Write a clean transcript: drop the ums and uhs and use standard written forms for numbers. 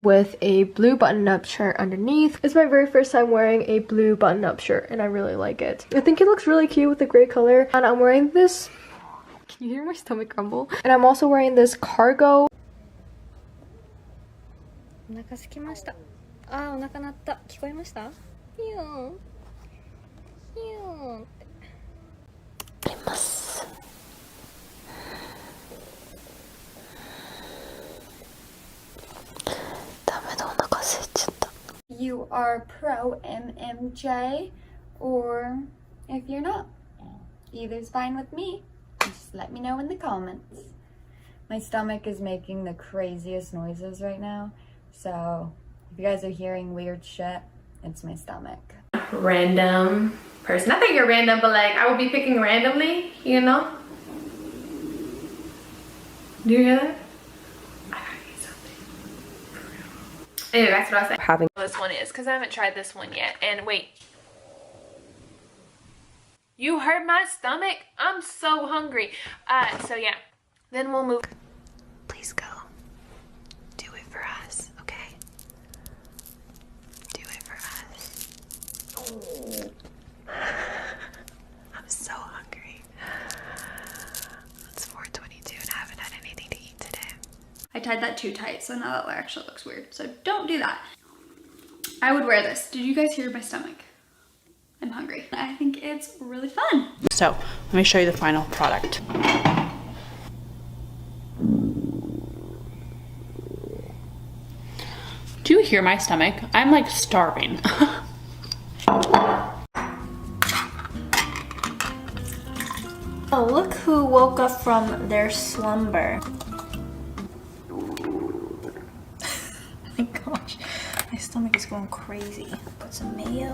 with a blue button-up shirt underneath. It's my very first time wearing a blue button-up shirt and I really like it. I think it looks really cute with the gray color. And I'm wearing this, can you hear my stomach rumble? And I'm also wearing this cargo. お腹空きました。あー、お腹鳴った。聞こえました？ヒューンヒューンってあります。ダメだ、お腹空いちゃった。You are pro MMJ, or if you're not, either's fine with me. Just let me know in the comments. My stomach is making the craziest noises right now, so if you guys are hearing weird shit, it's my stomach. Random person. I think you're random, but like I would be picking randomly, you know? Do you hear that? I gotta eat something. Anyway, that's what I was saying. Having this one is because I haven't tried this one yet. And wait. You hurt my stomach? I'm so hungry. So yeah. Then we'll move. Please go. Do it for us, okay? Do it for us. Oh. I'm so hungry. It's 4:22 and I haven't had anything to eat today. I tied that too tight, so now that actually looks weird. So don't do that. I would wear this. Did you guys hear my stomach? I'm hungry. I think it's really fun. So let me show you the final product. Do you hear my stomach? I'm like starving. Oh, look who woke up from their slumber. Oh my gosh, my stomach is going crazy. Put some mayo.